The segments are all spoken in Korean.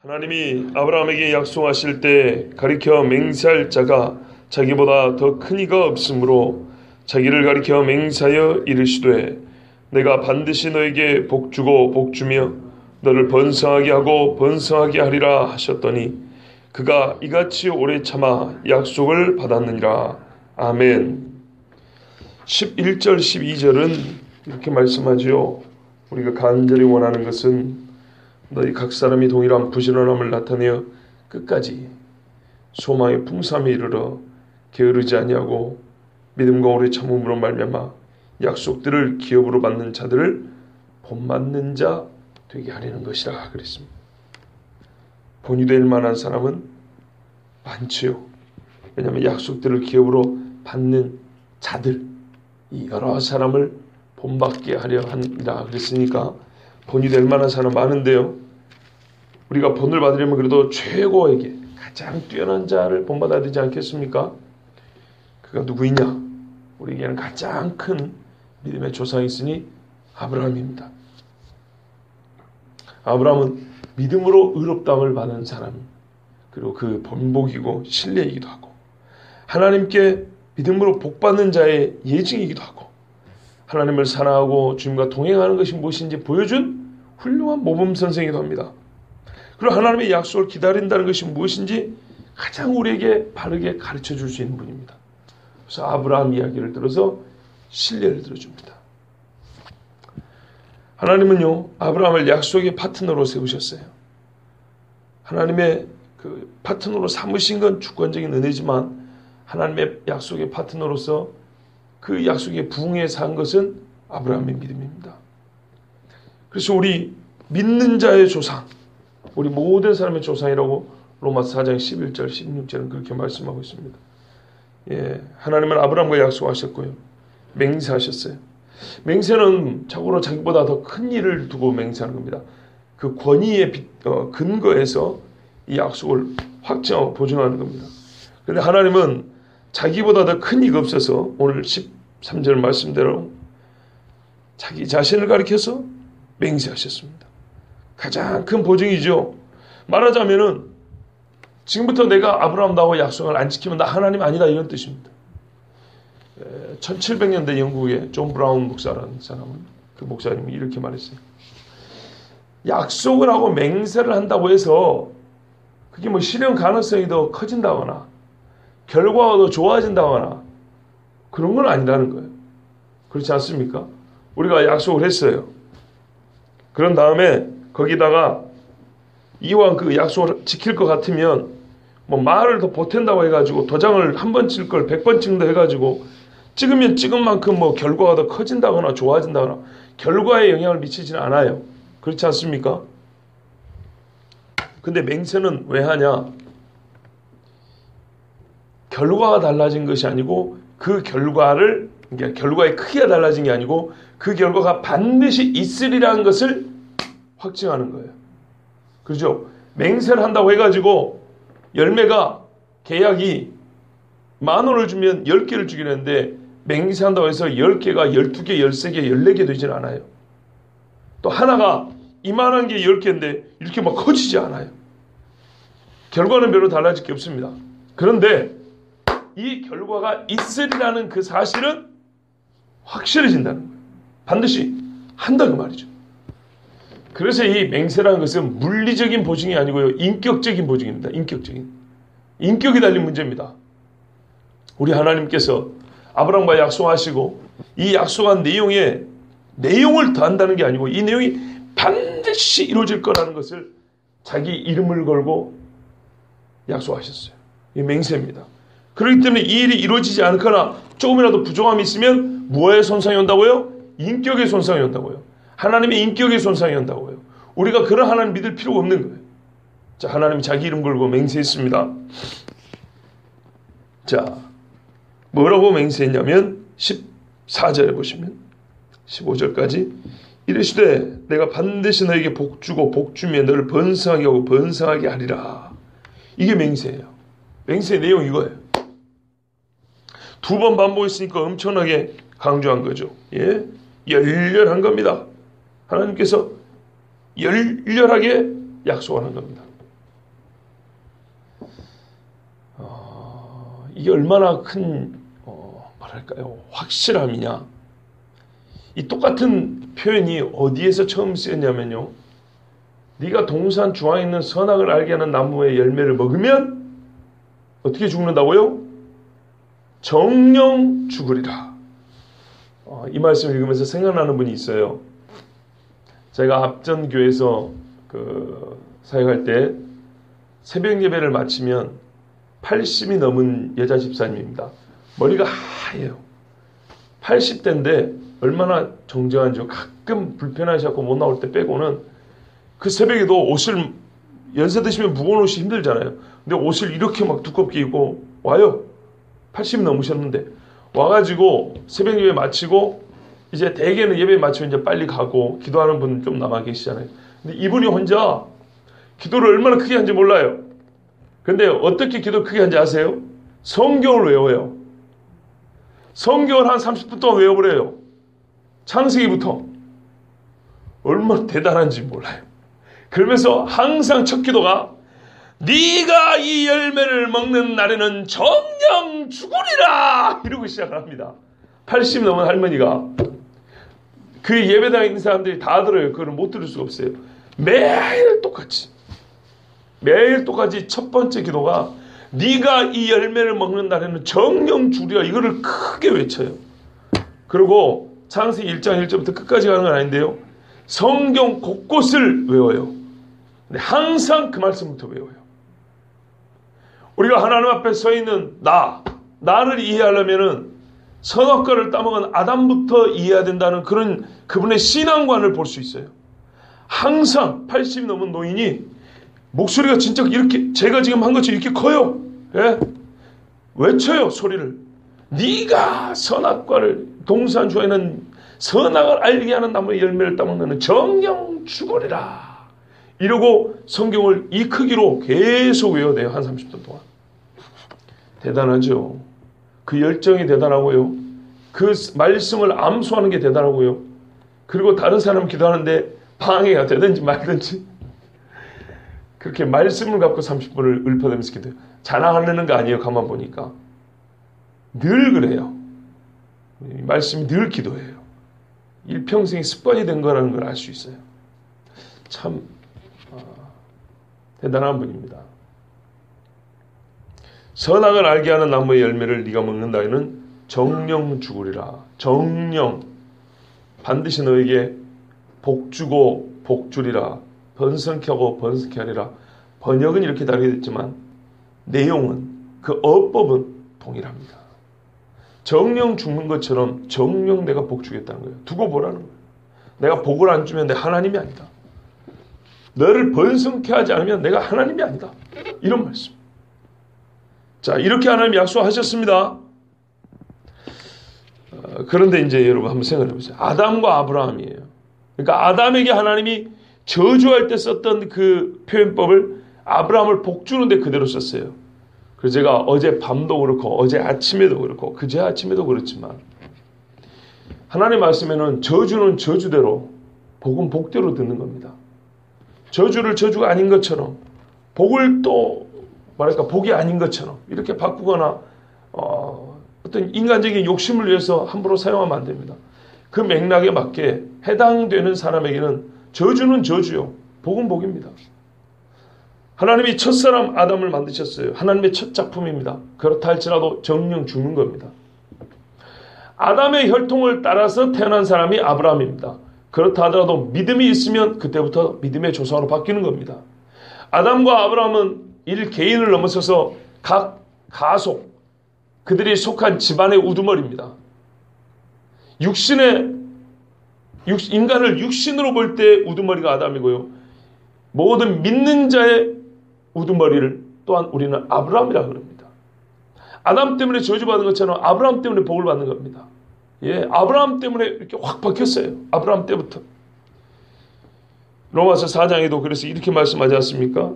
하나님이 아브라함에게 약속하실 때 가리켜 맹세할 자가 자기보다 더 큰 이가 없으므로 자기를 가리켜 맹세하여 이르시되 내가 반드시 너에게 복주고 복주며 너를 번성하게 하고 번성하게 하리라 하셨더니 그가 이같이 오래 참아 약속을 받았느니라. 아멘. 11절 12절은 이렇게 말씀하지요. 우리가 간절히 원하는 것은 너희 각 사람이 동일한 부지런함을 나타내어 끝까지 소망의 풍성함에 이르러 게으르지 아니하고 믿음과 오래 참음으로 말미암아 약속들을 기업으로 받는 자들을 본받는 자 되게 하려는 것이라 그랬습니다. 본이 될 만한 사람은 많지요. 왜냐하면 약속들을 기업으로 받는 자들, 이 여러 사람을 본받게 하려 하니라 그랬으니까 본이 될 만한 사람 많은데요. 우리가 본을 받으려면 그래도 최고에게 가장 뛰어난 자를 본받아야 되지 않겠습니까? 그가 누구이냐? 우리에게는 가장 큰 믿음의 조상이 있으니 아브라함입니다. 아브라함은 믿음으로 의롭다함을 받은 사람, 그리고 그 본복이고 신뢰이기도 하고 하나님께 믿음으로 복받는 자의 예증이기도 하고 하나님을 사랑하고 주님과 동행하는 것이 무엇인지 보여준 훌륭한 모범선생이기도 합니다. 그리고 하나님의 약속을 기다린다는 것이 무엇인지 가장 우리에게 바르게 가르쳐 줄 수 있는 분입니다. 그래서 아브라함 이야기를 들어서 신뢰를 들어줍니다. 하나님은요, 아브라함을 약속의 파트너로 세우셨어요. 하나님의 그 파트너로 삼으신 건 주권적인 은혜지만 하나님의 약속의 파트너로서 그 약속에 부응해 산 것은 아브라함의 믿음입니다. 그래서 우리 믿는 자의 조상, 우리 모든 사람의 조상이라고 로마서 4장 11절 16절은 그렇게 말씀하고 있습니다. 하나님은 아브라함과 약속하셨고요. 맹세하셨어요. 맹세는 자고로 자기보다 더 큰 일을 두고 맹세하는 겁니다. 그 권위의 근거에서 이 약속을 확정하고 보증하는 겁니다. 그런데 하나님은 자기보다 더 큰 이가 없어서 오늘 13절 말씀대로 자기 자신을 가리켜서 맹세하셨습니다. 가장 큰 보증이죠. 말하자면은 지금부터 내가 아브라함 나하고 약속을 안 지키면 나 하나님 아니다 이런 뜻입니다. 1700년대 영국의 존 브라운 목사라는 사람은 그 목사님이 이렇게 말했어요. 약속을 하고 맹세를 한다고 해서 그게 뭐 실현 가능성이 더 커진다거나 결과가 더 좋아진다거나 그런 건 아니라는 거예요. 그렇지 않습니까? 우리가 약속을 했어요. 그런 다음에 거기다가 이왕 그 약속을 지킬 것 같으면 뭐 말을 더 보탠다고 해가지고 도장을 한 번 칠 걸 100번 찍는다 해가지고 찍으면 찍은 만큼 뭐 결과가 더 커진다거나 좋아진다거나 결과에 영향을 미치지는 않아요. 그렇지 않습니까? 근데 맹세는 왜 하냐? 결과가 달라진 것이 아니고 그 결과를, 그러니까 결과의 크기가 달라진 게 아니고 그 결과가 반드시 있으리라는 것을 확증하는 거예요. 그렇죠? 맹세를 한다고 해가지고 열매가 계약이 10,000원을 주면 10개를 주긴 했는데 맹세한다고 해서 10개가 12개, 13개, 14개 되지는 않아요. 또 하나가 이만한 게 10개인데 이렇게 막 커지지 않아요. 결과는 별로 달라질 게 없습니다. 그런데 이 결과가 있으리라는 그 사실은 확실해진다는 거예요. 반드시 한다 그 말이죠. 그래서 이 맹세라는 것은 물리적인 보증이 아니고요. 인격적인 보증입니다. 인격이 달린 문제입니다. 우리 하나님께서 아브라함과 약속하시고 이 약속한 내용에 내용을 더한다는 게 아니고 이 내용이 반드시 이루어질 거라는 것을 자기 이름을 걸고 약속하셨어요. 이 맹세입니다. 그렇기 때문에 이 일이 이루어지지 않거나 조금이라도 부족함이 있으면 무엇의 손상이 온다고요? 인격의 손상이 온다고요. 하나님의 인격의 손상이 온다고요. 우리가 그런 하나님 믿을 필요가 없는 거예요. 자, 하나님이 자기 이름 걸고 맹세했습니다. 자, 뭐라고 맹세했냐면 14절에 보시면 15절까지 이르시되 내가 반드시 너에게 복주고 복주며 너를 번성하게 하고 번성하게 하리라. 이게 맹세예요. 맹세의 내용이 이거예요. 2번 반복했으니까 엄청나게 강조한 거죠. 예? 열렬한 겁니다. 하나님께서 열렬하게 약속하는 겁니다. 이게 얼마나 큰 뭐랄까요, 확실함이냐. 이 똑같은 표현이 어디에서 처음 쓰였냐면요, 네가 동산 중앙에 있는 선악을 알게 하는 나무의 열매를 먹으면 어떻게 죽는다고요? 정령 죽으리라. 이 말씀을 읽으면서 생각나는 분이 있어요. 제가 합전교회에서 사역할 때 새벽 예배를 마치면 80이 넘은 여자 집사님입니다. 머리가 하얘요. 80대인데 얼마나 정정한지, 가끔 불편하셔서 못 나올 때 빼고는 그 새벽에도 옷을, 연세 드시면 무거운 옷이 힘들잖아요. 근데 옷을 이렇게 막 두껍게 입고 와요. 80이 넘으셨는데 와가지고 새벽 예배 마치고, 이제 대개는 예배 마치면 이제 빨리 가고 기도하는 분 좀 남아 계시잖아요. 근데 이분이 혼자 기도를 얼마나 크게 한지 몰라요. 근데 어떻게 기도 크게 한지 아세요? 성경을 외워요. 성경을 한 30분 동안 외워버려요. 창세기부터. 얼마나 대단한지 몰라요. 그러면서 항상 첫 기도가 네가 이 열매를 먹는 날에는 정령 죽으리라 이러고 시작을 합니다. 80 넘은 할머니가. 그 예배당에 있는 사람들이 다 들어요. 그걸 못 들을 수가 없어요. 매일 똑같이 첫 번째 기도가 네가 이 열매를 먹는 날에는 정령 죽으리라, 이거를 크게 외쳐요. 그리고 창세기 1장 1절부터 끝까지 가는 건 아닌데요, 성경 곳곳을 외워요. 근데 항상 그 말씀부터 외워요. 우리가 하나님 앞에 서 있는 나를 이해하려면은 선악과를 따먹은 아담부터 이해해야 된다는 그런 그분의 신앙관을 볼 수 있어요. 항상 80 넘은 노인이 목소리가 진짜 이렇게 제가 지금 한 것처럼 이렇게 커요. 예? 외쳐요, 소리를. 네가 선악과를, 동산 중에는 선악을 알게 하는 나무의 열매를 따먹는 정령 죽으리라. 이러고 성경을 이 크기로 계속 외워대요. 한 30분 동안. 대단하죠. 그 열정이 대단하고요. 그 말씀을 암수하는 게 대단하고요. 그리고 다른 사람 기도하는데 방해가 되든지 말든지 그렇게 말씀을 갖고 30분을 읊어대면서 기도해요. 자랑하려는 거 아니에요. 가만 보니까 늘 그래요. 말씀이 늘 기도해요. 일평생이 습관이 된 거라는 걸 알 수 있어요. 참 대단한 분입니다. 선악을 알게 하는 나무의 열매를 네가 먹는다에는 정령 죽으리라. 정령, 반드시 너에게 복주고 복주리라. 번성케 하고 번성케 하리라. 번역은 이렇게 다르게 됐지만 내용은, 그 어법은 동일합니다. 정령 죽는 것처럼 정령 내가 복 주겠다는 거예요. 두고 보라는 거예요. 내가 복을 안 주면 내가 하나님이 아니다. 너를 번성케 하지 않으면 내가 하나님이 아니다. 이런 말씀. 자, 이렇게 하나님 약속하셨습니다. 그런데 이제 여러분 한번 생각해 보세요. 아담과 아브라함이에요. 그러니까 아담에게 하나님이 저주할 때 썼던 그 표현법을 아브라함을 복주는데 그대로 썼어요. 그래서 제가 어제 밤도 그렇고 어제 아침에도 그렇고 그제 아침에도 그렇지만 하나님 말씀에는 저주는 저주대로, 복은 복대로 듣는 겁니다. 저주를 저주가 아닌 것처럼, 복을 또 뭐랄까 복이 아닌 것처럼 이렇게 바꾸거나 어떤 인간적인 욕심을 위해서 함부로 사용하면 안 됩니다. 그 맥락에 맞게 해당되는 사람에게는 저주는 저주요, 복은 복입니다. 하나님이 첫사람 아담을 만드셨어요. 하나님의 첫 작품입니다. 그렇다 할지라도 정령 죽는 겁니다. 아담의 혈통을 따라서 태어난 사람이 아브라함입니다. 그렇다 하더라도 믿음이 있으면 그때부터 믿음의 조상으로 바뀌는 겁니다. 아담과 아브라함은 개인을 넘어서서 각 가속, 그들이 속한 집안의 우두머리입니다. 인간을 육신으로 볼 때 우두머리가 아담이고요. 모든 믿는 자의 우두머리를 또한 우리는 아브라함이라고 그럽니다. 아담 때문에 저주받은 것처럼 아브라함 때문에 복을 받는 겁니다. 예, 아브라함 때문에 이렇게 확 바뀌었어요. 아브라함 때부터. 로마서 4장에도 그래서 이렇게 말씀하지 않습니까?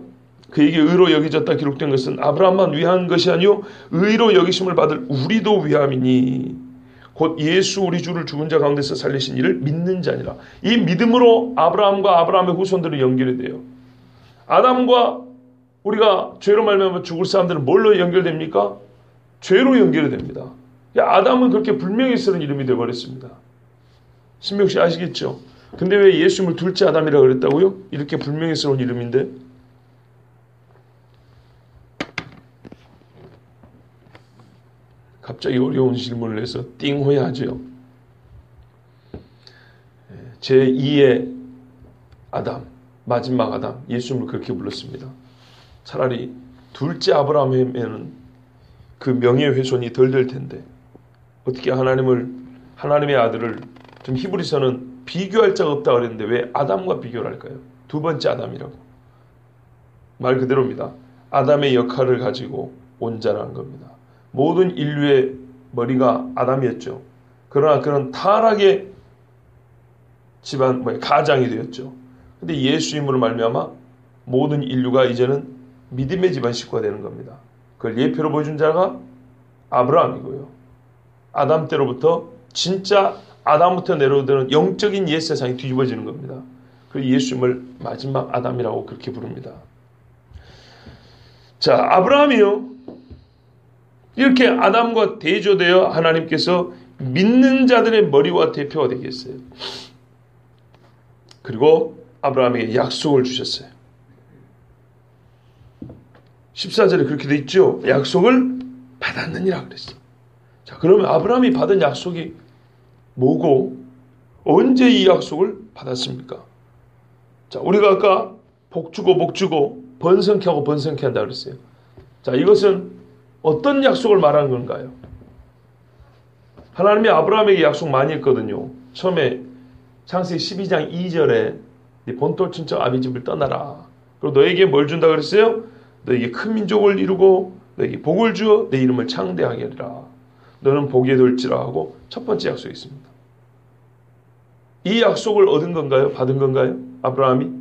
그에게 의로 여겨졌다 기록된 것은 아브라함만 위한 것이 아니요 의로 여기심을 받을 우리도 위함이니 곧 예수 우리 주를 죽은 자 가운데서 살리신 이를 믿는 자니라. 이 믿음으로 아브라함과 아브라함의 후손들이 연결이 돼요. 아담과 우리가 죄로 말미암아 죽을 사람들은 뭘로 연결됩니까? 죄로 연결이 됩니다. 아담은 그렇게 불명예 스러운 이름이 되어버렸습니다. 신명씨 아시겠죠? 근데 왜 예수님을 둘째 아담이라고 그랬다고요? 이렇게 불명예 스러운 이름인데. 갑자기 어려운 질문을 해서 띵호야하죠. 제2의 아담, 마지막 아담, 예수님을 그렇게 불렀습니다. 차라리 둘째 아브라함이면 그 명예훼손이 덜 될 텐데 어떻게 하나님의 아들을 좀 히브리서는 비교할 자가 없다 그랬는데 왜 아담과 비교를 할까요? 두 번째 아담이라고. 말 그대로입니다. 아담의 역할을 가지고 온전한 겁니다. 모든 인류의 머리가 아담이었죠. 그러나 그런 타락의 집안, 가장이 되었죠. 근데 예수님으로 말미암아 모든 인류가 이제는 믿음의 집안 식구가 되는 겁니다. 그걸 예표로 보여준 자가 아브라함이고요. 아담 때로부터 진짜 아담부터 내려오는 영적인 옛 세상이 뒤집어지는 겁니다. 그래서 예수님을 마지막 아담이라고 그렇게 부릅니다. 자, 아브라함이요. 이렇게 아담과 대조되어 하나님께서 믿는 자들의 머리와 대표가 되겠어요. 그리고 아브라함에게 약속을 주셨어요. 14절에 그렇게 돼 있죠. 약속을 받았느니라 그랬어요. 자, 그러면 아브라함이 받은 약속이 뭐고 언제 이 약속을 받았습니까? 자, 우리가 아까 복 주고 번성케 하고 번성케 한다 그랬어요. 자, 이것은 어떤 약속을 말하는 건가요? 하나님이 아브라함에게 약속 많이 했거든요. 처음에 창세기 12장 2절에 네 본토 친척 아비 집을 떠나라. 그리고 너에게 뭘 준다 그랬어요? 너에게 큰 민족을 이루고 너에게 복을 주어 내 이름을 창대하게 하리라. 너는 복이 될지라 하고 첫 번째 약속이 있습니다. 이 약속을 얻은 건가요? 받은 건가요? 아브라함이?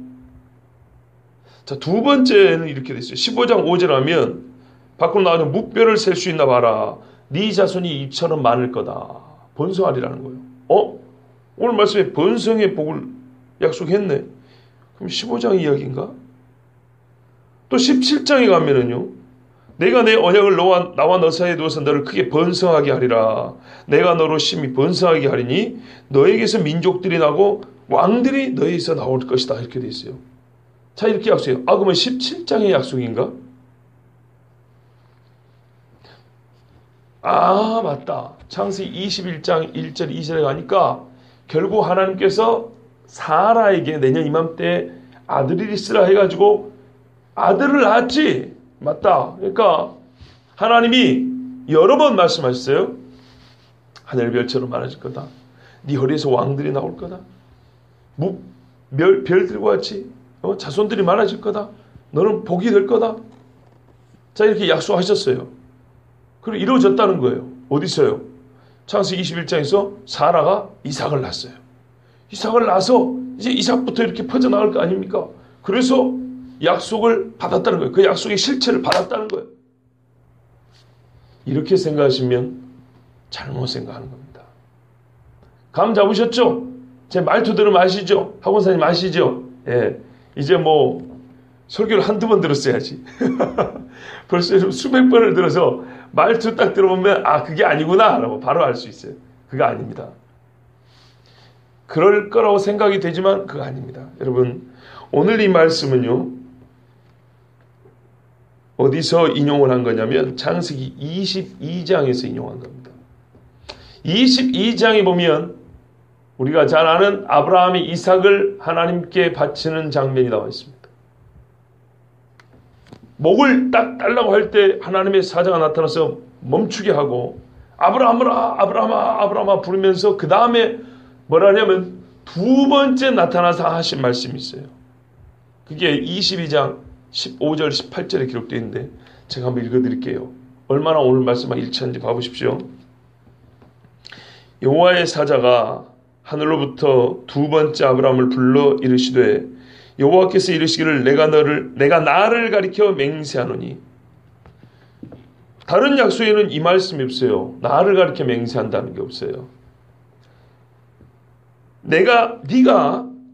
자, 두 번째는 이렇게 돼 있어요. 15장 5절 하면 밖으로 나가서 묵뼈를 셀 수 있나 봐라. 네 자손이 이처럼 많을 거다. 번성하리라는 거예요. 오늘 말씀에 번성의 복을 약속했네. 그럼 15장 이야기인가? 또 17장에 가면은요. 내가 내 언약을 나와 너 사이에 두어서 너를 크게 번성하게 하리라. 내가 너로 심히 번성하게 하리니 너에게서 민족들이 나고 왕들이 너에게서 나올 것이다. 이렇게 돼 있어요. 자, 이렇게 약속해요. 그러면 17장의 약속인가? 맞다. 창세기 21장 1절 2절에 가니까 결국 하나님께서 사라에게 내년 이맘때 아들이 있으라 해가지고 아들을 낳았지. 맞다. 그러니까 하나님이 여러 번 말씀하셨어요. 하늘별처럼 많아질 거다. 네 허리에서 왕들이 나올 거다. 별들과 같이 자손들이 많아질 거다. 너는 복이 될 거다. 자, 이렇게 약속하셨어요. 그리고 이루어졌다는 거예요. 어디서요? 창세기 21장에서 사라가 이삭을 낳았어요. 이삭을 낳아서 이제 이삭부터 이렇게 퍼져나갈 거 아닙니까? 그래서 약속을 받았다는 거예요. 그 약속의 실체를 받았다는 거예요. 이렇게 생각하시면 잘못 생각하는 겁니다. 감 잡으셨죠? 제 말투 들으면 아시죠? 학원사님 아시죠? 예. 이제 설교를 한두 번 들었어야지. 벌써 수백 번을 들어서 말투 딱 들어보면 그게 아니구나 라고 바로 알 수 있어요. 그거 아닙니다. 그럴 거라고 생각이 되지만 그거 아닙니다. 여러분, 오늘 이 말씀은요. 어디서 인용을 한 거냐면 창세기 22장에서 인용한 겁니다. 22장에 보면 우리가 잘 아는 아브라함이 이삭을 하나님께 바치는 장면이 나와 있습니다. 목을 딱 달라고 할 때 하나님의 사자가 나타나서 멈추게 하고 아브라함아 부르면서 그 다음에 뭐라 하냐면 두 번째 나타나서 하신 말씀이 있어요. 그게 22장 15절 18절에 기록되어 있는데 제가 한번 읽어드릴게요. 얼마나 오늘 말씀과 일치한지 봐보십시오. 여호와의 사자가 하늘로부터 두 번째 아브라함을 불러 이르시되 여호와께서 이르시기를 내가 나를 가리켜 맹세하노니. 다른 약속에는 이 말씀이 없어요. 나를 가리켜 맹세한다는 게 없어요. 네가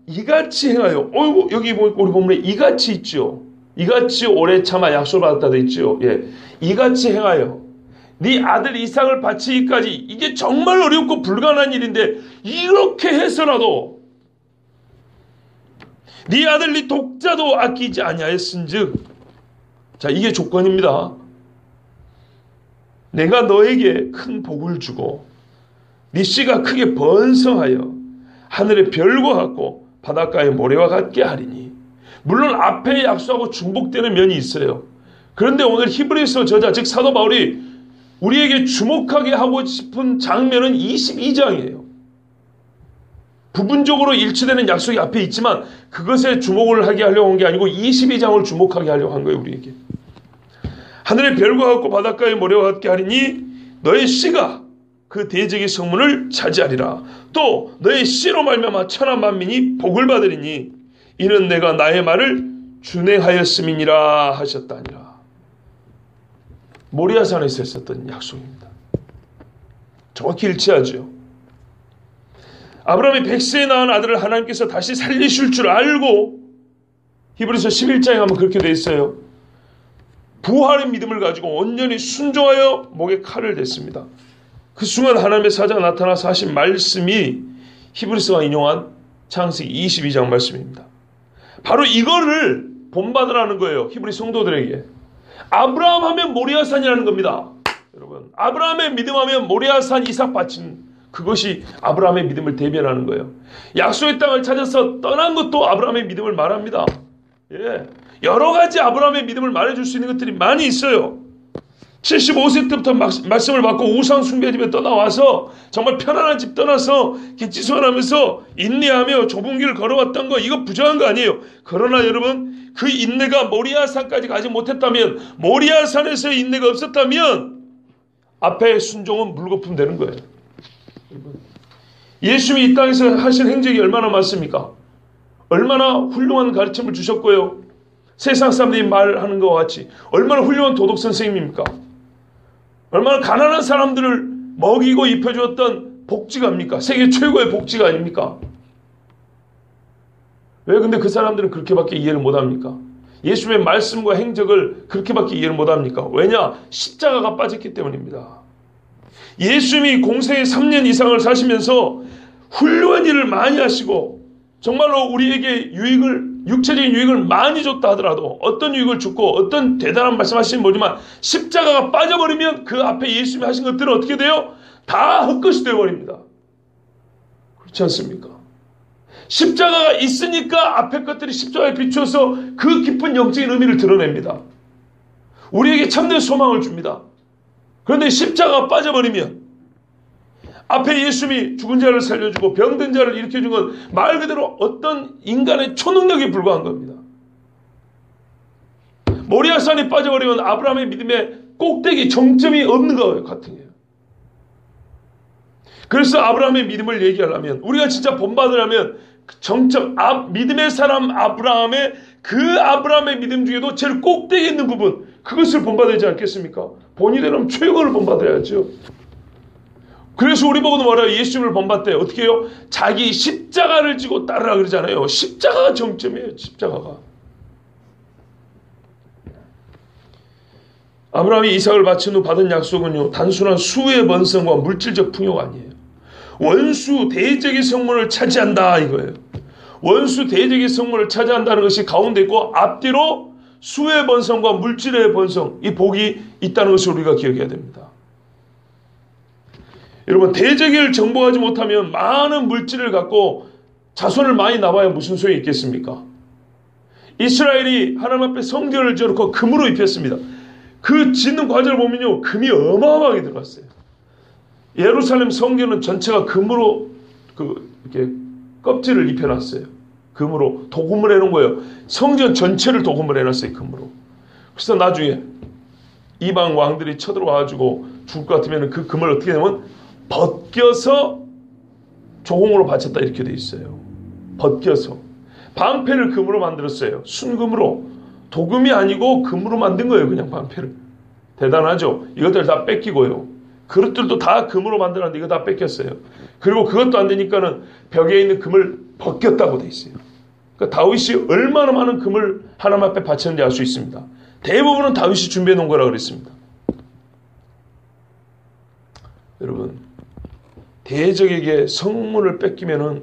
이같이 행하여. 여기 우리 본문에 이같이 있죠. 이같이 오래 참아 약속을 받았다 돼 있죠. 예, 이같이 행하여 네 아들 이삭을 바치기까지 이게 정말 어렵고 불가능한 일인데 이렇게 해서라도 네 아들 네 독자도 아끼지 아니하였은즉, 자, 이게 조건입니다. 내가 너에게 큰 복을 주고 네 씨가 크게 번성하여 하늘의 별과 같고 바닷가의 모래와 같게 하리니. 물론 앞에 약속하고 중복되는 면이 있어요. 그런데 오늘 히브리서 저자 즉 사도 바울이 우리에게 주목하게 하고 싶은 장면은 22장이에요. 부분적으로 일치되는 약속이 앞에 있지만 그것에 주목을 하게 하려고 한 게 아니고 22장을 주목하게 하려고 한 거예요. 우리에게. 하늘의 별과 같고 바닷가의 모래와 같게 하리니 너의 씨가 그 대적의 성문을 차지하리라. 또 너의 씨로 말미암아 천하 만민이 복을 받으리니 이는 내가 나의 말을 준행하였음이니라 하셨다니라. 모리아산에서 있었던 약속입니다. 정확히 일치하죠. 아브라함이 100세에 낳은 아들을 하나님께서 다시 살리실 줄 알고, 히브리서 11장에 가면 그렇게 되어 있어요. 부활의 믿음을 가지고 온전히 순종하여 목에 칼을 댔습니다. 그 순간 하나님의 사자가 나타나서 하신 말씀이 히브리서가 인용한 창세기 22장 말씀입니다. 바로 이거를 본받으라는 거예요. 히브리 성도들에게. 아브라함 하면 모리아산이라는 겁니다. 여러분, 아브라함의 믿음하면 모리아산 이삭 바친 그것이 아브라함의 믿음을 대변하는 거예요. 약속의 땅을 찾아서 떠난 것도 아브라함의 믿음을 말합니다. 예, 여러 가지 아브라함의 믿음을 말해줄 수 있는 것들이 많이 있어요. 75세 때부터 말씀을 받고 우상 숭배집에 떠나와서 정말 편안한 집 떠나서 객지소환하면서 인내하며 좁은 길을 걸어왔던 거, 이거 부정한 거 아니에요. 그러나 여러분, 그 인내가 모리아산까지 가지 못했다면, 모리아산에서의 인내가 없었다면 앞에 순종은 물거품 되는 거예요. 예수님이 이 땅에서 하신 행적이 얼마나 많습니까? 얼마나 훌륭한 가르침을 주셨고요. 세상 사람들이 말하는 것과 같이 얼마나 훌륭한 도덕 선생님입니까? 얼마나 가난한 사람들을 먹이고 입혀주었던 복지가입니까? 세계 최고의 복지가 아닙니까? 왜 근데 그 사람들은 그렇게밖에 이해를 못합니까? 예수님의 말씀과 행적을 그렇게밖에 이해를 못합니까? 왜냐? 십자가가 빠졌기 때문입니다. 예수님이 공생의 3년 이상을 사시면서 훌륭한 일을 많이 하시고 정말로 우리에게 육체적인 유익을 많이 줬다 하더라도, 어떤 유익을 줬고 어떤 대단한 말씀하시는 모르지만 십자가가 빠져버리면 그 앞에 예수님이 하신 것들은 어떻게 돼요? 다 헛것이 되어버립니다. 그렇지 않습니까? 십자가가 있으니까 앞에 것들이 십자가에 비추어서 그 깊은 영적인 의미를 드러냅니다. 우리에게 참된 소망을 줍니다. 그런데 십자가가 빠져버리면 앞에 예수님이 죽은 자를 살려주고 병든 자를 일으켜준 건 말 그대로 어떤 인간의 초능력에 불과한 겁니다. 모리아산이 빠져버리면 아브라함의 믿음의 꼭대기 정점이 없는 것 같은 거예요. 그래서 아브라함의 믿음을 얘기하려면, 우리가 진짜 본받으려면 정점, 믿음의 사람 아브라함의 그 아브라함의 믿음 중에도 제일 꼭대기에 있는 부분, 그것을 본받아야지 않겠습니까? 본이 되려면 최고를 본받아야죠. 그래서 우리 보고도 말해요. 예수님을 본받대. 어떻게 해요? 자기 십자가를 지고 따르라 그러잖아요. 십자가가 정점이에요. 십자가가. 아브라함이 이삭을 바친 후 받은 약속은요, 단순한 수의 번성과 물질적 풍요가 아니에요. 원수 대적의 성문을 차지한다 이거예요. 원수 대적의 성문을 차지한다는 것이 가운데 있고, 앞뒤로 수의 번성과 물질의 번성, 이 복이 있다는 것을 우리가 기억해야 됩니다. 여러분, 대적을 정복하지 못하면 많은 물질을 갖고 자손을 많이 낳아야 무슨 소용이 있겠습니까? 이스라엘이 하나님 앞에 성전을 지어놓고 금으로 입혔습니다. 그 짓는 과정을 보면요, 금이 어마어마하게 들어갔어요. 예루살렘 성전은 전체가 금으로 이렇게 껍질을 입혀놨어요. 금으로 도금을 해놓은 거예요. 성전 전체를 도금을 해놨어요, 금으로. 그래서 나중에 이방 왕들이 쳐들어와가지고 죽을 것 같으면 그 금을 어떻게 하냐면 벗겨서 조공으로 바쳤다 이렇게 돼 있어요. 벗겨서 방패를 금으로 만들었어요. 순금으로. 도금이 아니고 금으로 만든 거예요. 그냥 방패를. 대단하죠. 이것들 다 뺏기고요. 그릇들도 다 금으로 만들었는데 이거 다 뺏겼어요. 그리고 그것도 안 되니까는 벽에 있는 금을 벗겼다고 돼 있어요. 그러니까 다윗이 얼마나 많은 금을 하나님 앞에 바쳤는지 알 수 있습니다. 대부분은 다윗이 준비해 놓은 거라고 그랬습니다. 여러분, 대적에게 성문을 뺏기면은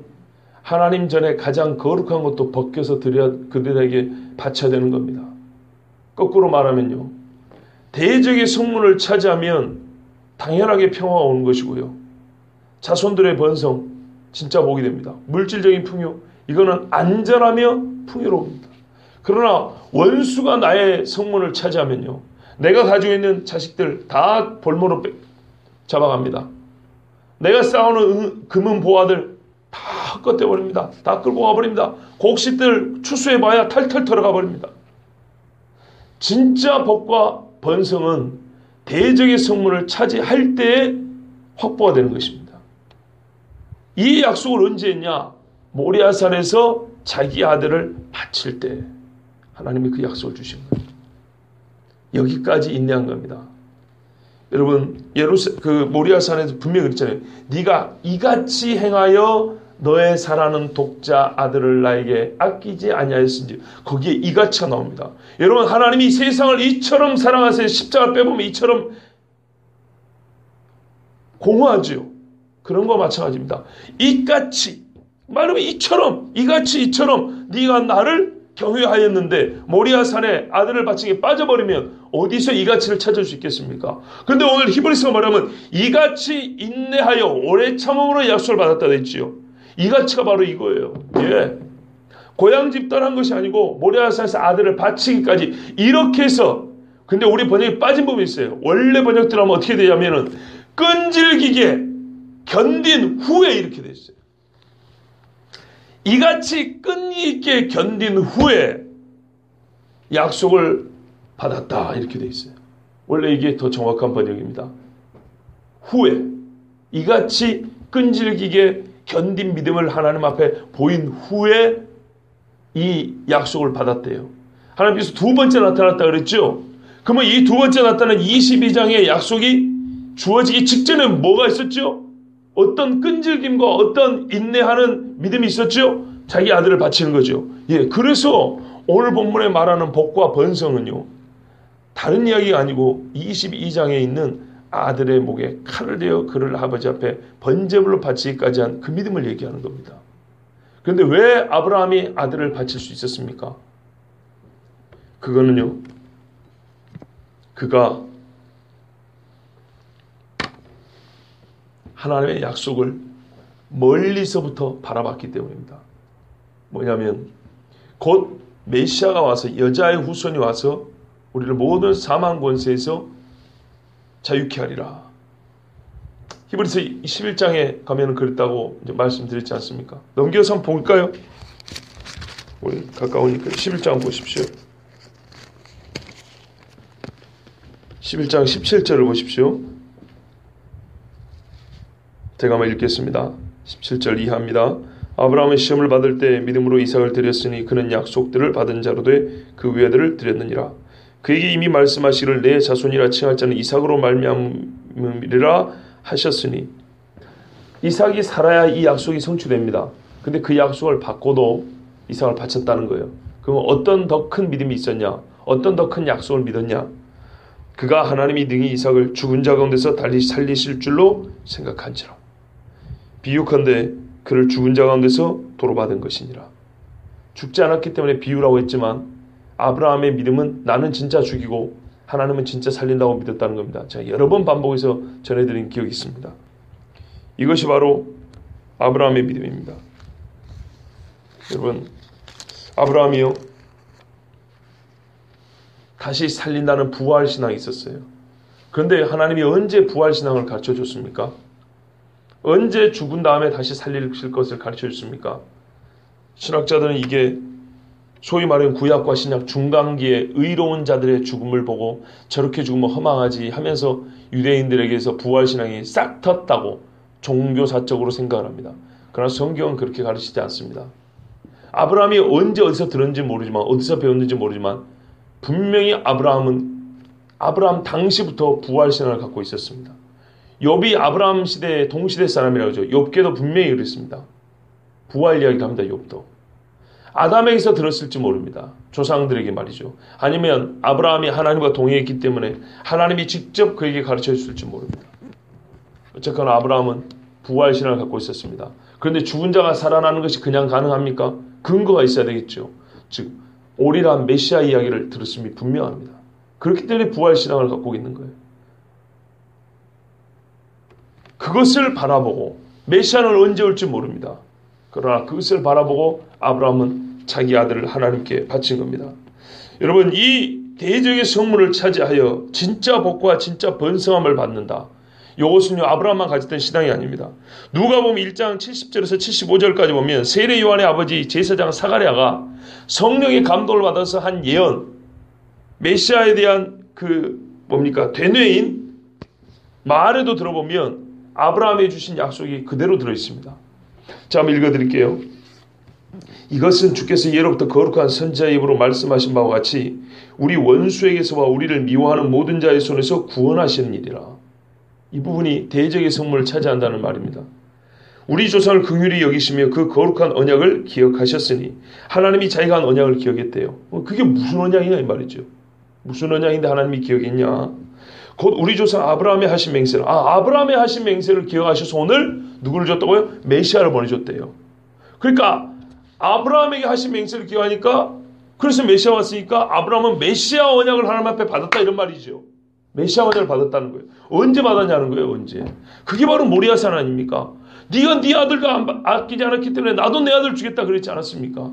하나님 전에 가장 거룩한 것도 벗겨서 그들에게 바쳐야 되는 겁니다. 거꾸로 말하면요, 대적의 성문을 차지하면 당연하게 평화가 오는 것이고요, 자손들의 번성 진짜 복이 됩니다. 물질적인 풍요, 이거는 안전하며 풍요로웁니다. 그러나 원수가 나의 성문을 차지하면요, 내가 가지고 있는 자식들 다 볼모로 잡아갑니다. 내가 쌓아놓은 금은 보화들 다 헛것대 버립니다. 다 끌고 가버립니다. 곡식들 추수해봐야 탈탈 털어가 버립니다. 진짜 복과 번성은 대적의 성문을 차지할 때에 확보가 되는 것입니다. 이 약속을 언제 했냐? 모리아산에서 자기 아들을 바칠 때 하나님이 그 약속을 주신 거예요. 여기까지 인내한 겁니다. 여러분, 모리아산에서 분명히 그랬잖아요. 네가 이같이 행하여 너의 사랑하는 독자 아들을 나에게 아끼지 아니하였은지, 거기에 이같이가 나옵니다. 여러분, 하나님이 세상을 이처럼 사랑하세요. 십자가를 빼보면 이처럼 공허하지요. 그런 거 마찬가지입니다. 이같이 말하면 이처럼 네가 나를 경외하였는데 모리아산에 아들을 바치게 빠져버리면 어디서 이 가치를 찾을 수 있겠습니까? 그런데 오늘 히브리서가 말하면 이같이 인내하여 오래 참음으로 약속을 받았다 했지요. 이 가치가 바로 이거예요. 예. 고향 집 떠난 것이 아니고 모리아산에서 아들을 바치기까지 이렇게 해서, 근데 우리 번역이 빠진 부분이 있어요. 원래 번역대로 하면 어떻게 되냐면은 끈질기게 견딘 후에 이렇게 돼 있어요. 이같이 끈기있게 견딘 후에 약속을 받았다 이렇게 돼 있어요. 원래 이게 더 정확한 번역입니다. 후에, 이같이 끈질기게 견딘 믿음을 하나님 앞에 보인 후에 이 약속을 받았대요. 하나님께서 두 번째 나타났다 그랬죠. 그러면 이 두 번째 나타난 22장의 약속이 주어지기 직전에 뭐가 있었죠? 어떤 끈질김과 어떤 인내하는 믿음이 있었죠? 자기 아들을 바치는 거죠. 예, 그래서 오늘 본문에 말하는 복과 번성은요, 다른 이야기가 아니고 22장에 있는 아들의 목에 칼을 대어 그를 아버지 앞에 번제물로 바치기까지 한 그 믿음을 얘기하는 겁니다. 그런데 왜 아브라함이 아들을 바칠 수 있었습니까? 그거는요, 그가 하나님의 약속을 멀리서부터 바라봤기 때문입니다. 뭐냐면 곧 메시아가 와서, 여자의 후손이 와서 우리를 모든 사망 권세에서 자유케 하리라. 히브리서 11장에 가면 그랬다고 이제 말씀드렸지 않습니까? 넘겨서 한번 볼까요? 우리 가까우니까 11장 보십시오. 11장 17절을 보십시오. 제가 한번 읽겠습니다. 17절 이하입니다. 아브라함은 시험을 받을 때 믿음으로 이삭을 드렸으니 그는 약속들을 받은 자로 돼 그 외아들을 드렸느니라. 그에게 이미 말씀하시기를 내 자손이라 칭할 자는 이삭으로 말미암으리라 하셨으니, 이삭이 살아야 이 약속이 성취됩니다. 근데 그 약속을 받고도 이삭을 바쳤다는 거예요. 그러면 어떤 더 큰 믿음이 있었냐? 어떤 더 큰 약속을 믿었냐? 그가 하나님이 능히 이삭을 죽은 자 가운데서 달리 살리실 줄로 생각한지라. 비유컨대 그를 죽은 자 가운데서 도로받은 것이니라. 죽지 않았기 때문에 비유라고 했지만 아브라함의 믿음은 나는 진짜 죽이고 하나님은 진짜 살린다고 믿었다는 겁니다. 제가 여러 번 반복해서 전해드린 기억이 있습니다. 이것이 바로 아브라함의 믿음입니다. 여러분, 아브라함이요, 다시 살린다는 부활신앙이 있었어요. 그런데 하나님이 언제 부활신앙을 가르쳐줬습니까? 언제 죽은 다음에 다시 살리실 것을 가르쳐줬습니까? 신학자들은 이게 소위 말하는 구약과 신약 중간기에 의로운 자들의 죽음을 보고 저렇게 죽으면 허망하지 하면서 유대인들에게서 부활신앙이 싹 텄다고 종교사적으로 생각을 합니다. 그러나 성경은 그렇게 가르치지 않습니다. 아브라함이 언제 어디서 들었는지 모르지만, 어디서 배웠는지 모르지만 분명히 아브라함 당시부터 부활신앙을 갖고 있었습니다. 욥이 아브라함 시대의 동시대 사람이라고 하죠. 욥께도 분명히 그랬습니다. 부활 이야기를 합니다. 욥도. 아담에게서 들었을지 모릅니다. 조상들에게 말이죠. 아니면 아브라함이 하나님과 동행했기 때문에 하나님이 직접 그에게 가르쳐 줬을지 모릅니다. 어쨌거나 아브라함은 부활신앙을 갖고 있었습니다. 그런데 죽은 자가 살아나는 것이 그냥 가능합니까? 근거가 있어야 되겠죠. 즉 오리란 메시아 이야기를 들었음이 분명합니다. 그렇기 때문에 부활신앙을 갖고 있는 거예요. 그것을 바라보고 메시아는 언제 올지 모릅니다. 그러나 그것을 바라보고 아브라함은 자기 아들을 하나님께 바친 겁니다. 여러분, 이 대적의 성문을 차지하여 진짜 복과 진짜 번성함을 받는다. 이것은요 아브라함만 가졌던 신앙이 아닙니다. 누가복음 1장 70절에서 75절까지 보면 세례 요한의 아버지 제사장 사가랴가 성령의 감동을 받아서 한 예언, 메시아에 대한 되뇌인 말에도 들어보면 아브라함이 주신 약속이 그대로 들어있습니다. 자, 한번 읽어드릴게요. 이것은 주께서 예로부터 거룩한 선지자의 입으로 말씀하신 바와 같이 우리 원수에게서와 우리를 미워하는 모든 자의 손에서 구원하시는 일이라. 이 부분이 대적의 성문을 차지한다는 말입니다. 우리 조상을 긍휼히 여기시며 그 거룩한 언약을 기억하셨으니 하나님이 자기가 한 언약을 기억했대요. 그게 무슨 언약이냐 이 말이죠. 무슨 언약인데 하나님이 기억했냐. 곧 우리 조상 아브라함의 하신 맹세를 아브라함의 하신 맹세를 기억하셔서 오늘 누구를 줬다고요? 메시아를 보내줬대요. 그러니까 아브라함에게 하신 맹세를 기억하니까 그래서 메시아 왔으니까 아브라함은 메시아 언약을 하나님 앞에 받았다 이런 말이죠. 메시아 언약을 받았다는 거예요. 언제 받았냐는 거예요. 언제. 그게 바로 모리아산 아닙니까? 네가 네 아들도 아끼지 않았기 때문에 나도 내 아들 주겠다 그랬지 않았습니까?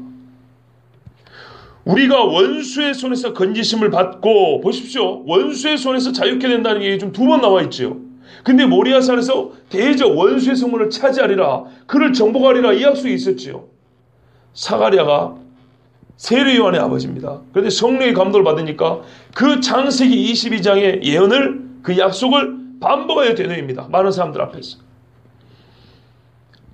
우리가 원수의 손에서 건지심을 받고 보십시오. 원수의 손에서 자유케 된다는 게 좀 2번 나와 있죠. 근데 모리아산에서 대적 원수의 성문을 차지하리라 그를 정복하리라 이 약속이 있었지요. 사가랴가 세례 요한의 아버지입니다. 그런데 성령의 감동을 받으니까 그 창세기 22장의 예언을 그 약속을 반복하여 되뇌입니다. 많은 사람들 앞에서.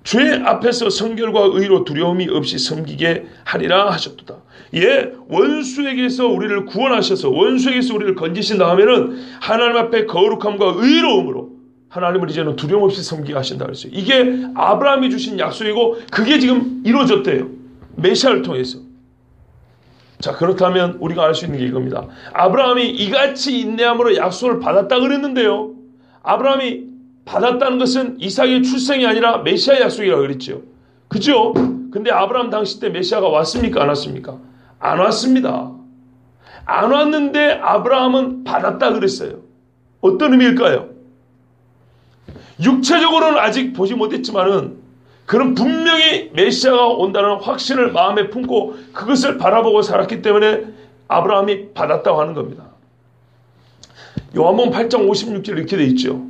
죄 앞에서 성결과 의로 두려움이 없이 섬기게 하리라 하셨도다. 예, 원수에게서 우리를 구원하셔서 원수에게서 우리를 건지신 다음에는 하나님 앞에 거룩함과 의로움으로 하나님을 이제는 두려움 없이 섬기게 하신다 그랬어요. 이게 아브라함이 주신 약속이고 그게 지금 이루어졌대요. 메시아를 통해서. 자, 그렇다면 우리가 알 수 있는 게 이겁니다. 아브라함이 이같이 인내함으로 약속을 받았다 그랬는데요. 아브라함이 받았다는 것은 이삭의 출생이 아니라 메시아의 약속이라고 그랬죠. 그죠? 근데 아브라함 당시 때 메시아가 왔습니까? 안 왔습니까? 안 왔습니다. 안 왔는데 아브라함은 받았다 그랬어요. 어떤 의미일까요? 육체적으로는 아직 보지 못했지만은 그는 분명히 메시아가 온다는 확신을 마음에 품고 그것을 바라보고 살았기 때문에 아브라함이 받았다고 하는 겁니다. 요한복음 8장 56절 이렇게 돼 있죠.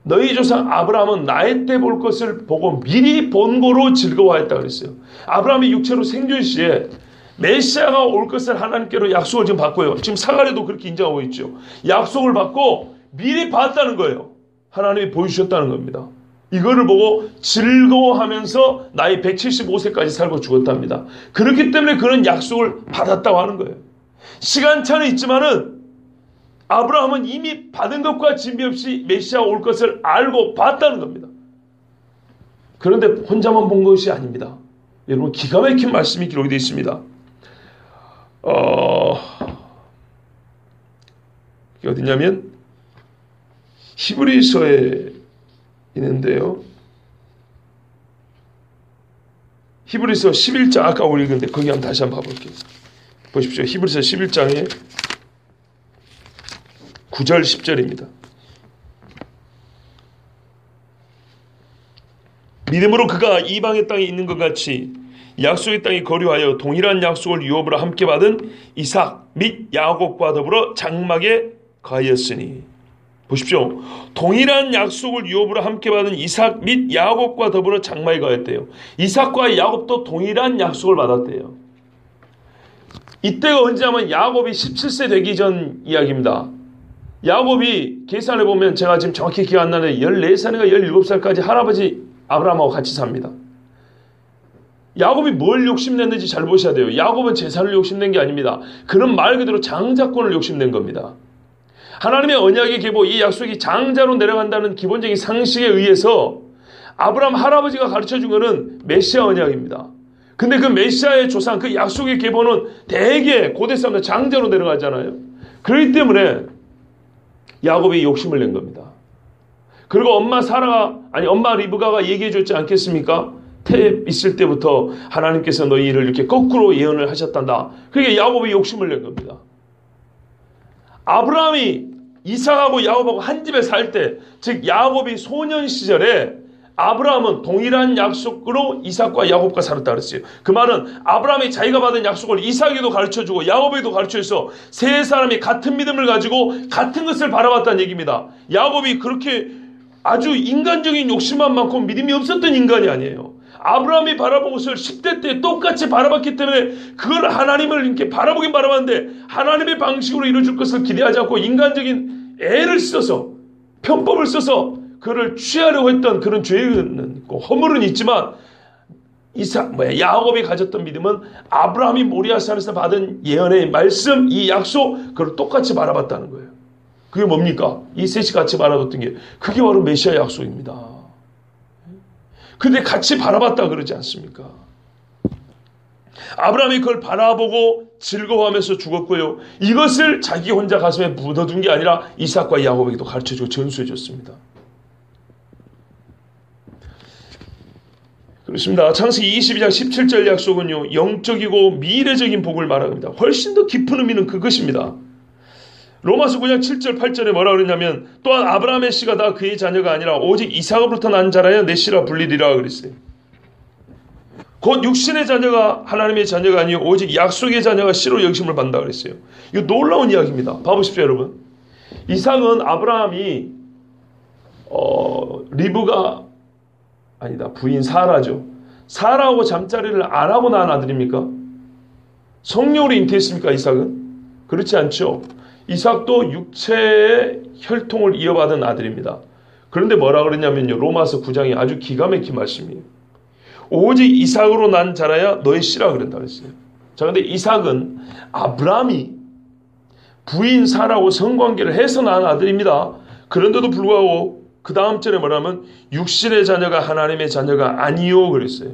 너희 조상 아브라함은 나의 때 볼 것을 보고 미리 본 거로 즐거워했다 그랬어요. 아브라함이 육체로 생존 시에 메시아가 올 것을 하나님께로 약속을 지금 받고요. 지금 사가랴도 그렇게 인정하고 있죠. 약속을 받고 미리 봤다는 거예요. 하나님이 보여주셨다는 겁니다. 이거를 보고 즐거워하면서 나이 175세까지 살고 죽었답니다. 그렇기 때문에 그런 약속을 받았다고 하는 거예요. 시간차는 있지만은 아브라함은 이미 받은 것과 진비 없이 메시아 올 것을 알고 봤다는 겁니다. 그런데 혼자만 본 것이 아닙니다. 여러분 기가 막힌 말씀이 기록이 되어 있습니다. 이게 어디냐면 히브리서에 있는데요. 히브리서 11장 아까 우리 읽었는데 거기 한번 다시 한번 봐볼게요. 보십시오. 히브리서 11장에 9절 10절입니다. 믿음으로 그가 이방의 땅에 있는 것 같이 약속의 땅에 거류하여 동일한 약속을 유업으로 함께 받은 이삭 및 야곱과 더불어 장막에 거하였으니 보십시오. 동일한 약속을 유업으로 함께 받은 이삭 및 야곱과 더불어 장막에 거하였대요. 이삭과 야곱도 동일한 약속을 받았대요. 이때가 언제냐면 야곱이 17세 되기 전 이야기입니다. 야곱이 계산해보면 제가 지금 정확히 기억 안 나는데 14살인가 17살까지 할아버지 아브라함하고 같이 삽니다. 야곱이 뭘 욕심냈는지 잘 보셔야 돼요. 야곱은 재산을 욕심낸 게 아닙니다. 그는 말 그대로 장자권을 욕심낸 겁니다. 하나님의 언약의 계보, 이 약속이 장자로 내려간다는 기본적인 상식에 의해서 아브라함 할아버지가 가르쳐준 것은 메시아 언약입니다. 근데 그 메시아의 조상, 그 약속의 계보는 대개 고대 사람들 장자로 내려가잖아요. 그렇기 때문에 야곱이 욕심을 낸 겁니다. 그리고 엄마 리브가가 얘기해 줬지 않겠습니까? 태에 있을 때부터 하나님께서 너희를 이렇게 거꾸로 예언을 하셨단다. 그러니까 야곱이 욕심을 낸 겁니다. 아브라함이 이삭하고 야곱하고 한 집에 살 때, 즉 야곱이 소년 시절에 아브라함은 동일한 약속으로 이삭과 야곱과 살았다 그랬어요. 그 말은 아브라함이 자기가 받은 약속을 이삭에도 가르쳐주고 야곱에도 가르쳐줘서 세 사람이 같은 믿음을 가지고 같은 것을 바라봤다는 얘기입니다. 야곱이 그렇게 아주 인간적인 욕심만 많고 믿음이 없었던 인간이 아니에요. 아브라함이 바라본 것을 10대 때 똑같이 바라봤기 때문에 그걸 하나님을 이렇게 바라보긴 바라봤는데 하나님의 방식으로 이루어질 것을 기대하지 않고 인간적인 애를 써서 편법을 써서 그를 취하려고 했던 그런 죄는 있고 허물은 있지만 야곱이 가졌던 믿음은 아브라함이 모리아산에서 받은 예언의 말씀, 이 약속, 그걸 똑같이 바라봤다는 거예요. 그게 뭡니까? 이 셋이 같이 바라봤던 게 그게 바로 메시아 약속입니다. 근데 같이 바라봤다 그러지 않습니까? 아브라함이 그걸 바라보고 즐거워하면서 죽었고요. 이것을 자기 혼자 가슴에 묻어둔 게 아니라 이삭과 야곱에게도 가르쳐주고 전수해줬습니다. 그렇습니다. 창세기 22장 17절 약속은요, 영적이고 미래적인 복을 말합니다. 훨씬 더 깊은 의미는 그것입니다. 로마서 9장 7절 8절에 뭐라 그러냐면 또한 아브라함의 씨가 다 그의 자녀가 아니라 오직 이삭으로부터 난 자라야 내 씨라 불리리라 그랬어요. 곧 육신의 자녀가 하나님의 자녀가 아니요 오직 약속의 자녀가 씨로 여기심을 받는다 그랬어요. 이거 놀라운 이야기입니다. 봐보십시오 여러분. 이삭은 아브라함이 리브가 아니다 부인 사라죠. 사라하고 잠자리를 안 하고 낳은 아들입니까? 성령으로 잉태했습니까 이삭은? 그렇지 않죠. 이삭도 육체의 혈통을 이어받은 아들입니다. 그런데 뭐라 그랬냐면요. 로마서 9장이 아주 기가 막힌 말씀이에요. 오직 이삭으로 난 자라야 너의 씨라 그랬다 그랬어요. 자, 근데 이삭은 아브라함이 부인 사라하고 성관계를 해서 낳은 아들입니다. 그런데도 불구하고 그 다음 절에 뭐라면 육신의 자녀가 하나님의 자녀가 아니요 그랬어요.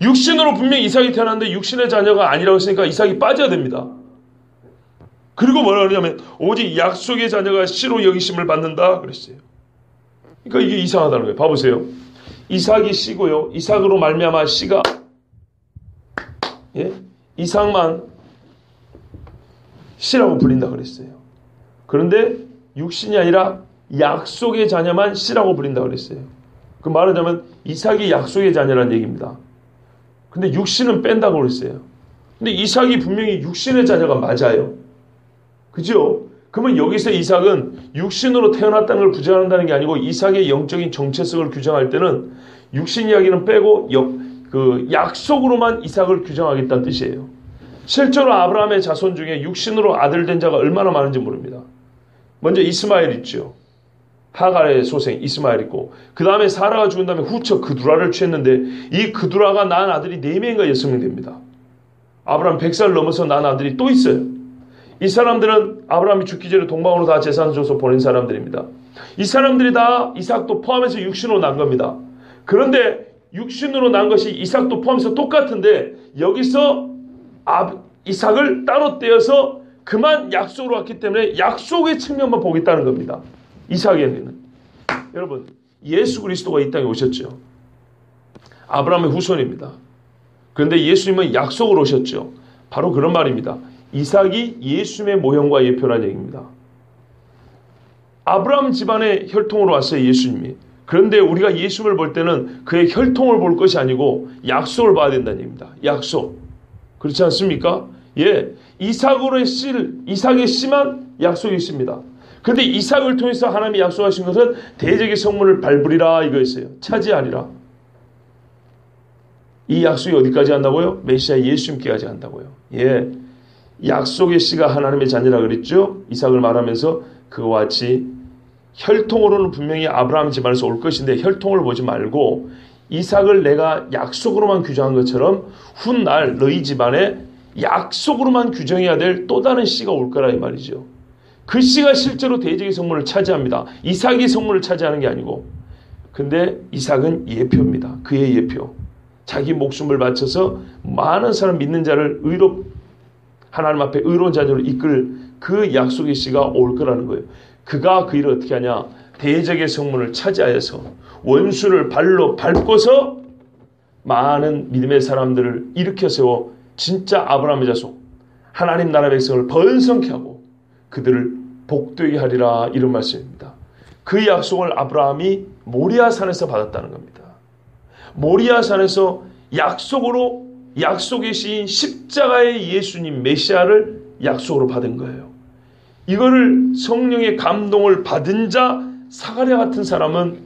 육신으로 분명히 이삭이 태어났는데 육신의 자녀가 아니라고 했으니까 이삭이 빠져야 됩니다. 그리고 뭐라 그러냐면 오직 약속의 자녀가 씨로 여기심을 받는다 그랬어요. 그러니까 이게 이상하다는 거예요. 봐보세요. 이삭이 씨고요. 이삭으로 말미암아 씨가 이삭만 씨라고 불린다 그랬어요. 그런데 육신이 아니라 약속의 자녀만 씨라고 불린다 그랬어요. 그 말하자면 이삭이 약속의 자녀라는 얘기입니다. 근데 육신은 뺀다고 그랬어요. 근데 이삭이 분명히 육신의 자녀가 맞아요. 그죠? 그러면 여기서 이삭은 육신으로 태어났다는 걸 부정한다는 게 아니고 이삭의 영적인 정체성을 규정할 때는 육신 이야기는 빼고 그 약속으로만 이삭을 규정하겠다는 뜻이에요. 실제로 아브라함의 자손 중에 육신으로 아들 된 자가 얼마나 많은지 모릅니다. 먼저 이스마엘 있죠. 하갈의 소생 이스마엘 있고 그 다음에 사라가 죽은 다음에 후처 그두라를 취했는데 이 그두라가 낳은 아들이 4명인가 6명 됩니다. 아브라함 100살 넘어서 낳은 아들이 또 있어요. 이 사람들은 아브라함이 죽기 전에 동방으로 다 재산을 줘서 보낸 사람들입니다. 이 사람들이 다 이삭도 포함해서 육신으로 난 겁니다. 그런데 육신으로 난 것이 이삭도 포함해서 똑같은데 여기서 이삭을 따로 떼어서 그만 약속으로 왔기 때문에 약속의 측면만 보겠다는 겁니다. 이삭에게는. 여러분 예수 그리스도가 이 땅에 오셨죠. 아브라함의 후손입니다. 그런데 예수님은 약속으로 오셨죠. 바로 그런 말입니다. 이삭이 예수님의 모형과 예표라는 얘기입니다. 아브라함 집안의 혈통으로 왔어요. 예수님이. 그런데 우리가 예수님을 볼 때는 그의 혈통을 볼 것이 아니고 약속을 봐야 된다는 얘기입니다. 약속. 그렇지 않습니까? 예, 이삭의 씨만 약속이 있습니다. 그런데 이삭을 통해서 하나님이 약속하신 것은 대적의 성문을 밟으리라 이거였어요. 차지하리라. 이 약속이 어디까지 한다고요? 메시아 예수님께까지 한다고요. 예, 약속의 씨가 하나님의 자녀라 그랬죠. 이삭을 말하면서 그와 같이 혈통으로는 분명히 아브라함 집안에서 올 것인데 혈통을 보지 말고 이삭을 내가 약속으로만 규정한 것처럼 훗날 너희 집안에 약속으로만 규정해야 될 또 다른 씨가 올 거라 이 말이죠. 그 씨가 실제로 대적의 성문을 차지합니다. 이삭이 성문을 차지하는 게 아니고. 근데 이삭은 예표입니다. 그의 예표. 자기 목숨을 바쳐서 많은 사람 믿는 자를 하나님 앞에 의로운 자녀로 이끌 그 약속의 씨가 올 거라는 거예요. 그가 그 일을 어떻게 하냐? 대적의 성문을 차지하여서 원수를 발로 밟고서 많은 믿음의 사람들을 일으켜 세워 진짜 아브라함의 자손, 하나님 나라 백성을 번성케 하고 그들을 복되게 하리라, 이런 말씀입니다. 그 약속을 아브라함이 모리아산에서 받았다는 겁니다. 모리아산에서 약속의 시인 십자가의 예수님 메시아를 약속으로 받은 거예요. 이거를 성령의 감동을 받은 자 사가랴 같은 사람은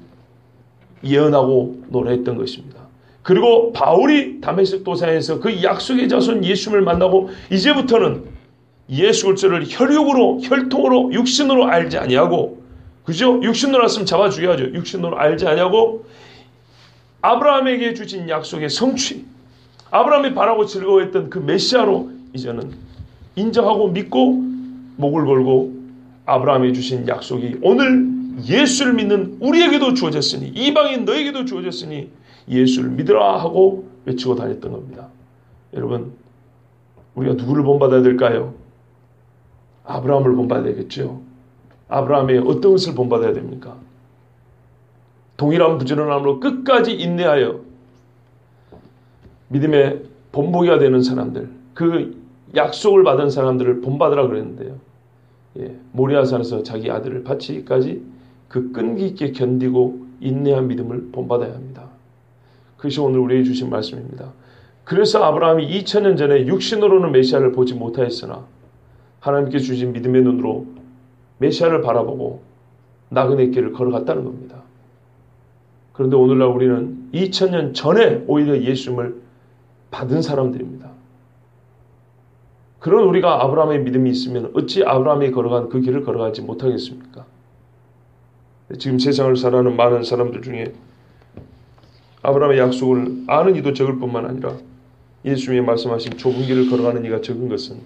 예언하고 노래했던 것입니다. 그리고 바울이 다메섹 도상에서 그 약속의 자손 예수님을 만나고 이제부터는 예수 그리스도를 혈육으로, 혈통으로, 육신으로 알지 아니하고, 그죠? 육신으로 알았으면 잡아 죽여야죠. 육신으로 알지 아니하고 아브라함에게 주신 약속의 성취, 아브라함이 바라고 즐거워했던 그 메시아로 이제는 인정하고 믿고 목을 걸고 아브라함이 주신 약속이 오늘 예수를 믿는 우리에게도 주어졌으니, 이방인 너에게도 주어졌으니 예수를 믿으라 하고 외치고 다녔던 겁니다. 여러분, 우리가 누구를 본받아야 될까요? 아브라함을 본받아야겠죠. 아브라함의 어떤 것을 본받아야 됩니까? 동일한 부지런함으로 끝까지 인내하여 믿음의 본보기가 되는 사람들, 그 약속을 받은 사람들을 본받으라 그랬는데요. 모리아산에서 자기 아들을 바치기까지 그 끈기 있게 견디고 인내한 믿음을 본받아야 합니다. 그것이 오늘 우리에게 주신 말씀입니다. 그래서 아브라함이 2000년 전에 육신으로는 메시아를 보지 못하였으나 하나님께 주신 믿음의 눈으로 메시아를 바라보고 나그네 길을 걸어갔다는 겁니다. 그런데 오늘날 우리는 2000년 전에 오히려 예수님을 받은 사람들입니다. 그런 우리가 아브라함의 믿음이 있으면 어찌 아브라함이 걸어간 그 길을 걸어가지 못하겠습니까? 지금 세상을 살아가는 많은 사람들 중에 아브라함의 약속을 아는 이도 적을 뿐만 아니라 예수님이 말씀하신 좁은 길을 걸어가는 이가 적은 것은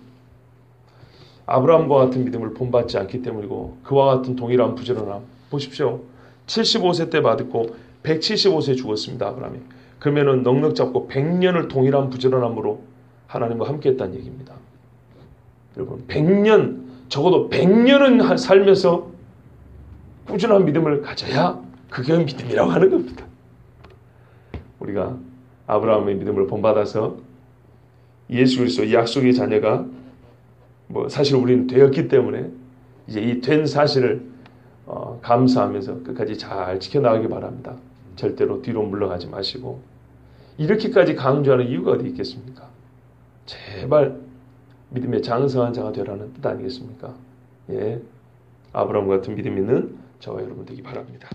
아브라함과 같은 믿음을 본받지 않기 때문이고, 그와 같은 동일한 부지런함. 보십시오. 75세 때 받고 175세에 죽었습니다. 아브라함이. 그러면은 넉넉 잡고 100년을 동일한 부지런함으로 하나님과 함께했다는 얘기입니다. 여러분, 100년, 적어도 100년은 살면서 꾸준한 믿음을 가져야 그게 믿음이라고 하는 겁니다. 우리가 아브라함의 믿음을 본받아서 예수 그리스도 약속의 자녀가 사실 우리는 되었기 때문에 이제 이 된 사실을 감사하면서 끝까지 잘 지켜나가기 바랍니다. 절대로 뒤로 물러가지 마시고. 이렇게까지 강조하는 이유가 어디 있겠습니까? 제발 믿음의 장성한 자가 되라는 뜻 아니겠습니까? 아브라함 같은 믿음 있는 저와 여러분 되기 바랍니다.